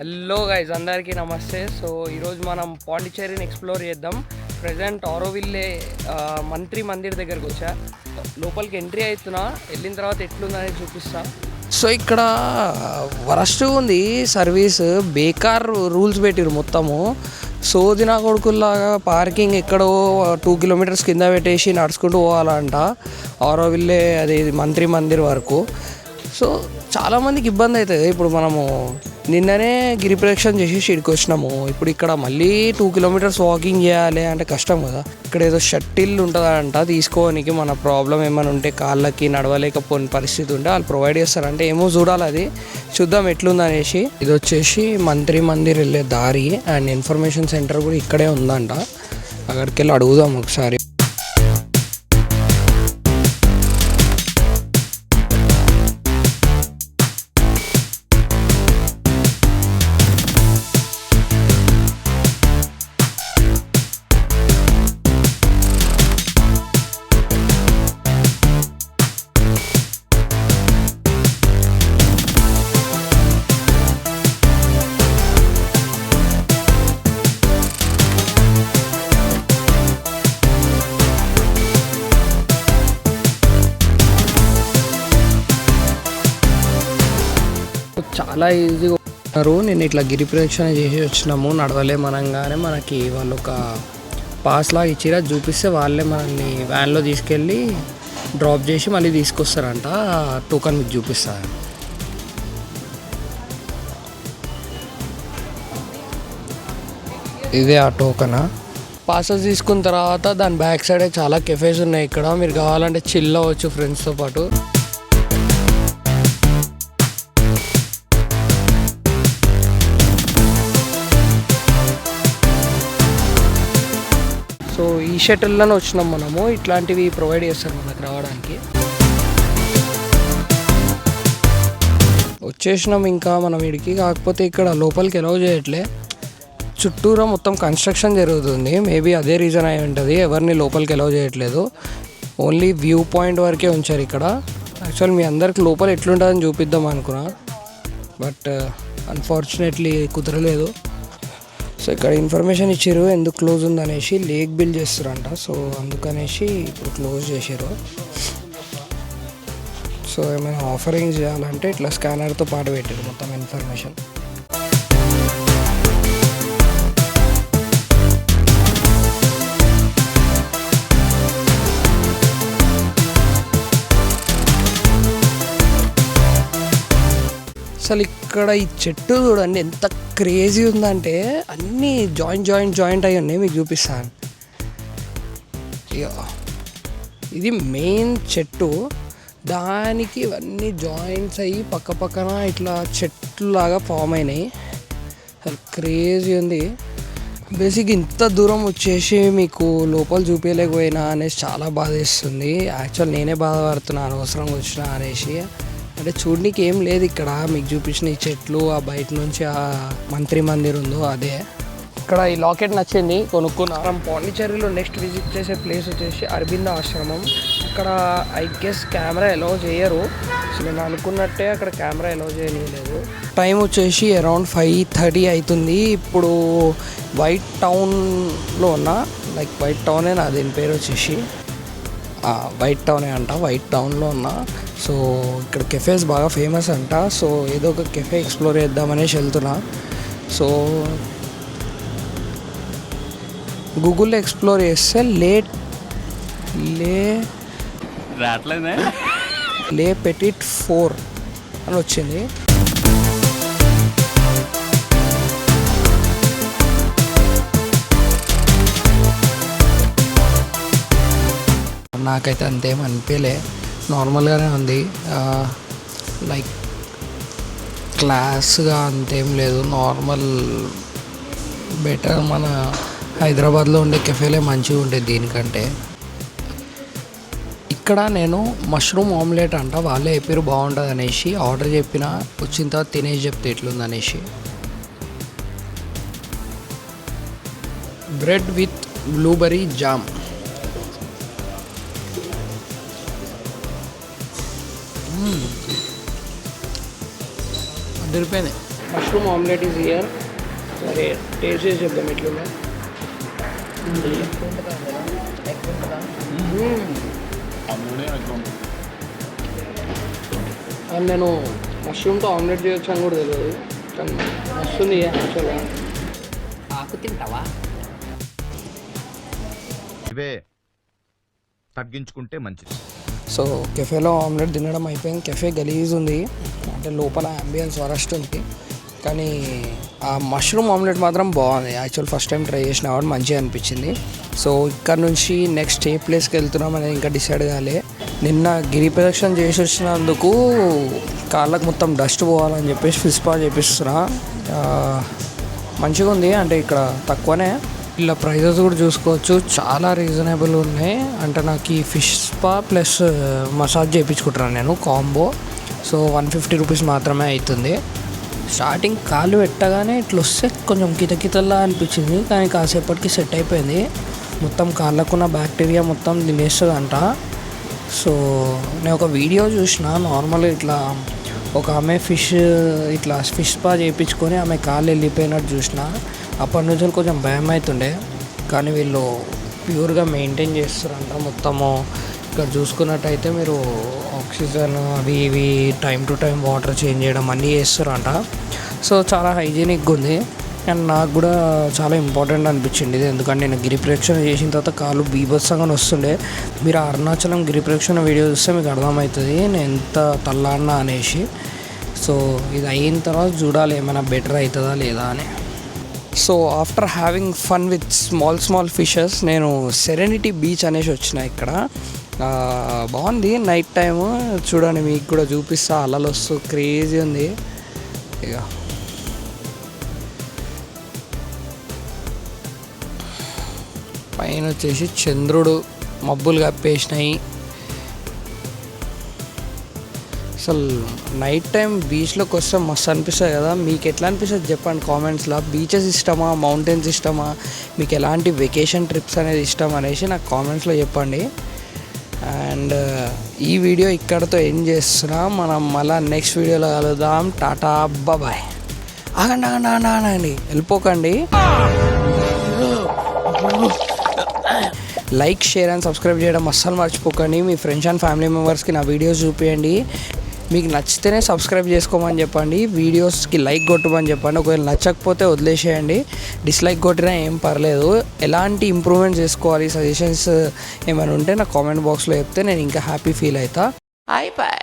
Hello guys, అందరికీ నమస్తే. So ఈరోజు మనం పాండిచ్చేరిని ఎక్స్ప్లోర్ చేద్దాం. ప్రజెంట్ ఆరోవిల్లే మంత్రి మందిర్ దగ్గరకు వచ్చా. లోపలికి ఎంట్రీ అవుతున్నా, వెళ్ళిన తర్వాత ఎట్లుందని చూపిస్తా. సో ఇక్కడ వరస్ట్ ఉంది సర్వీస్, బేకార్ రూల్స్ పెట్టిరు మొత్తము. సోదిన కొడుకుల్లాగా పార్కింగ్ ఎక్కడో 2 కిలోమీటర్స్ కింద పెట్టేసి నడుచుకుంటూ పోవాలంట ఆరోవిల్లే అది మంత్రి మందిర్ వరకు. సో చాలామందికి ఇబ్బంది అవుతుంది. ఇప్పుడు మనము నిన్ననే గిరి ప్రదక్షిణ చేసి ఇక్కడికి వచ్చినాము. ఇప్పుడు ఇక్కడ మళ్ళీ 2 కిలోమీటర్స్ వాకింగ్ చేయాలి అంటే కష్టం కదా. ఇక్కడ ఏదో షటిల్ ఉంటుందంట తీసుకోవడానికి, మన ప్రాబ్లం ఏమైనా ఉంటే కాళ్ళకి నడవలేకపోయిన పరిస్థితి ఉంటే వాళ్ళు ప్రొవైడ్ చేస్తారంటే ఏమో చూడాలి, అది చూద్దాం ఎట్లుందనేసి. ఇది వచ్చేసి మంత్రి మందిర్ వెళ్ళే దారి అండ్ ఇన్ఫర్మేషన్ సెంటర్ కూడా ఇక్కడే ఉందంట. అక్కడికి వెళ్ళి అడుగుదాం ఒకసారి. చాలా ఈజీగా ఉన్నారు. నేను ఇట్లా గిరి ప్రదక్షిణ చేసి వచ్చినాము, నడవలేమనగానే మనకి వాళ్ళు ఒక పాస్ లాగా ఇచ్చిరా చూపిస్తే వాళ్ళే మనల్ని వ్యాన్లో తీసుకెళ్ళి డ్రాప్ చేసి మళ్ళీ తీసుకొస్తారంట. టోకన్ మీకు చూపిస్తారు. ఇదే ఆ టోకన్. పాసెస్ తీసుకున్న తర్వాత దాని బ్యాక్ సైడే చాలా కెఫేస్ ఉన్నాయి. ఇక్కడ మీరు కావాలంటే చిల్ అవ్వచ్చు ఫ్రెండ్స్తో పాటు. సో ఈ షటిల్లోనే వచ్చినాం మనము. ఇట్లాంటివి ప్రొవైడ్ చేస్తారు మనకు రావడానికి. వచ్చేసినాం ఇంకా మనం ఇడికి. కాకపోతే ఇక్కడ లోపలికి ఎలవ్ చేయట్లే, చుట్టూరా మొత్తం కన్స్ట్రక్షన్ జరుగుతుంది. మేబీ అదే రీజన్ అయి ఉంటుంది, ఎవరిని లోపలికి ఎలవ్ చేయట్లేదు. ఓన్లీ వ్యూ పాయింట్ వరకే ఉంచారు ఇక్కడ. యాక్చువల్ మీ అందరికి లోపల ఎట్లుంటుందని చూపిద్దాం అనుకున్నా, బట్ అన్ఫార్చునేట్లీ కుదరలేదు. సో ఇక్కడ ఇన్ఫర్మేషన్ ఇచ్చారు ఎందుకు క్లోజ్ ఉందనేసి, లేక్ బిల్డ్ చేస్తారంట. సో అందుకనేసి ఇప్పుడు క్లోజ్ చేశారు. సో ఏమైనా ఆఫరింగ్ చేయాలంటే ఇట్లా స్కానర్తో పాటు పెట్టారు మొత్తం ఇన్ఫర్మేషన్. అసలు ఇక్కడ ఈ చెట్టు చూడండి ఎంత క్రేజీ ఉందంటే, అన్నీ జాయింట్ అయి ఉన్నాయి. మీకు చూపిస్తాను. ఇది మెయిన్ చెట్టు, దానికి ఇవన్నీ జాయింట్స్ అయ్యి పక్క పక్కన ఇట్లా చెట్లు లాగా ఫామ్ అయినాయి. అసలు క్రేజీ ఉంది. బేసిక్ ఇంత దూరం వచ్చేసి మీకు లోపల చూపించలేకపోయినా అనేసి చాలా బాధేస్తుంది. యాక్చువల్ నేనే బాధపడుతున్నాను అనవసరంగా వచ్చినా అనేసి. అంటే చూడడానికి ఏం లేదు ఇక్కడ, మీకు చూపించిన ఈ చెట్లు, ఆ బయట నుంచి ఆ మంత్రి మందిర్ ఉందో అదే. ఇక్కడ ఈ లాకెట్ నచ్చింది, కొనుక్కున్నా. మనం పాండిచ్చేరిలో నెక్స్ట్ విజిట్ చేసే ప్లేస్ వచ్చేసి అరబిందో ఆశ్రమం. ఇక్కడ ఐ గెస్ కెమెరా ఎలో చేయరు. సో నేను అనుకున్నట్టే అక్కడ కెమెరా ఎలో చేయలేదు. టైం వచ్చేసి అరౌండ్ 5:30 అవుతుంది. ఇప్పుడు వైట్ టౌన్లో ఉన్నా, లైక్ వైట్ టౌనే నా దీని పేరు వచ్చేసి వైట్ టౌనే అంట. వైట్ టౌన్లో ఉన్నా. సో ఇక్కడ కెఫేస్ బాగా ఫేమస్ అంట. సో ఏదో ఒక కెఫే ఎక్స్ప్లోర్ చేద్దామనేసి వెళ్తున్నా. సో గూగుల్లో ఎక్స్ప్లోర్ చేస్తే లే పెటిట్ 4 అని వచ్చింది. నాకైతే అంతేం అనిపించలే, నార్మల్గానే ఉంది. లైక్ క్లాస్గా అంతేం లేదు, నార్మల్. బెటర్ మన హైదరాబాద్లో ఉండే కెఫేలే మంచిగా ఉండేది దీనికంటే. ఇక్కడ నేను మష్రూమ్ ఆమ్లెట్ అంట, వాళ్ళే చెప్పారు బాగుంటుంది అనేసి. ఆర్డర్ చెప్పిన, వచ్చిన తర్వాత తినేసి చెప్తే ఎట్లుందనేసి. Bread with blueberry jam. ₹100 mushroom omelette is here. సరే టేస్ట్ చేసి చెప్దాం ఎట్లుందో. అండ్ నేను మష్రూమ్తో ఆమ్లెట్ చేయొచ్చు అని కూడా తెలియదు, కానీ వస్తుంది యాక్చువల్గా. ఆకు తింటావా? ఇవే తగ్గించుకుంటే మంచిది. సో కెఫేలో ఆమ్లెట్ తినడం అయిపోయింది. కెఫే గలీజ్ ఉంది, అంటే లోపల అంబియన్స్ వరస్ట్ ఉంది, కానీ ఆ మష్రూమ్ ఆమ్లెట్ మాత్రం బాగుంది. యాక్చువల్ ఫస్ట్ టైం ట్రై చేసిన కాబట్టి మంచిగా అనిపించింది. సో ఇక్కడ నుంచి నెక్స్ట్ ఏ ప్లేస్కి వెళ్తున్నాం అనేది ఇంకా డిసైడ్ కాలే. నిన్న గిరి ప్రదక్షిణ చేసి వచ్చినందుకు కాళ్ళకు మొత్తం డస్ట్ పోవాలని చెప్పేసి ఫిష్ స్పా చేపిస్తున్నా. మంచిగా ఉంది, అంటే ఇక్కడ తక్కువనే. ఇలా ప్రైజెస్ కూడా చూసుకోవచ్చు, చాలా రీజనబుల్ ఉన్నాయి. అంటే నాకు ఈ ఫిష్ స్పా ప్లస్ మసాజ్ చేయించుకుంటున్నాను నేను కాంబో. సో 150 రూపీస్ మాత్రమే అవుతుంది. స్టార్టింగ్ కాళ్ళు పెట్టగానే ఇట్లా వస్తే కొంచెం కితకితల్లా అనిపించింది, కానీ కాసేపటికి సెట్ అయిపోయింది. మొత్తం కాళ్ళకున్న బ్యాక్టీరియా మొత్తం తినేస్తుందంట. సో నేను ఒక వీడియో చూసిన, నార్మల్గా ఇట్లా ఒక ఆమె ఫిష్ స్పా చేయించుకొని ఆమె కాళ్ళు వెళ్ళిపోయినట్టు చూసిన. అప్పటి నుంచి కొంచెం భయం అవుతుండే, కానీ వీళ్ళు ప్యూర్గా మెయింటైన్ చేస్తారంట మొత్తము. ఇక్కడ చూసుకున్నట్టయితే మీరు ఆక్సిజన్ అవి ఇవి time to time water change చేయడం అన్నీ చేస్తారంట. సో చాలా హైజీనిక్గా ఉంది, అండ్ నాకు కూడా చాలా ఇంపార్టెంట్ అనిపించింది ఇది. ఎందుకంటే నేను గిరి ప్రదక్షిణ చేసిన తర్వాత కాళ్ళు బీభత్సంగా వస్తుండే. మీరు అరుణాచలం గిరి ప్రదక్షిణ వీడియో చూస్తే మీకు అర్థమవుతుంది నేను ఎంత తల్లాడినా అనేసి. సో ఇది అయిన తర్వాత చూడాలి ఏమైనా బెటర్ అవుతుందా లేదా అని. So after having fun with small fishes నేను సెరెనిటీ బీచ్ అనేసి వచ్చిన. ఇక్కడ బాగుంది, నైట్ టైము చూడండి, మీకు కూడా చూపిస్తా. అలలు వస్తూ క్రేజీ ఉంది. ఇక పైన వచ్చేసి చంద్రుడు, మబ్బులు కప్పేసినాయి. అసలు నైట్ టైం బీచ్లోకి వస్తే మస్తు అనిపిస్తుంది కదా. మీకు ఎట్లా అనిపిస్తుంది చెప్పండి కామెంట్స్లో. బీచెస్ ఇష్టమా, మౌంటైన్స్ ఇష్టమా, మీకు ఎలాంటి వెకేషన్ ట్రిప్స్ అనేది ఇష్టం అనేసి నాకు కామెంట్స్లో చెప్పండి. అండ్ ఈ వీడియో ఇక్కడతో ఎండ్ చేస్తున్నా. మనం మళ్ళీ నెక్స్ట్ వీడియోలో కలుద్దాం. టాటా బాయ్. ఆగండి వెళ్ళిపోకండి. లైక్, షేర్ అండ్ సబ్స్క్రైబ్ చేయడం అస్సలు మర్చిపోకండి. మీ ఫ్రెండ్స్ అండ్ ఫ్యామిలీ మెంబర్స్కి నా వీడియోస్ చూపించండి. మీకు నచ్చితేనే సబ్స్క్రైబ్ చేసుకోమని చెప్పండి, వీడియోస్కి లైక్ కొట్టమని చెప్పండి. ఒకవేళ నచ్చకపోతే వదిలేసేయండి, డిస్లైక్ కొట్టినా ఏం పర్లేదు. ఎలాంటి ఇంప్రూవ్మెంట్ చేసుకోవాలి, సజెషన్స్ ఏమైనా ఉంటే నా కామెంట్ బాక్స్లో చెప్తే నేను ఇంకా హ్యాపీ ఫీల్ అవుతా. అయిపోయి.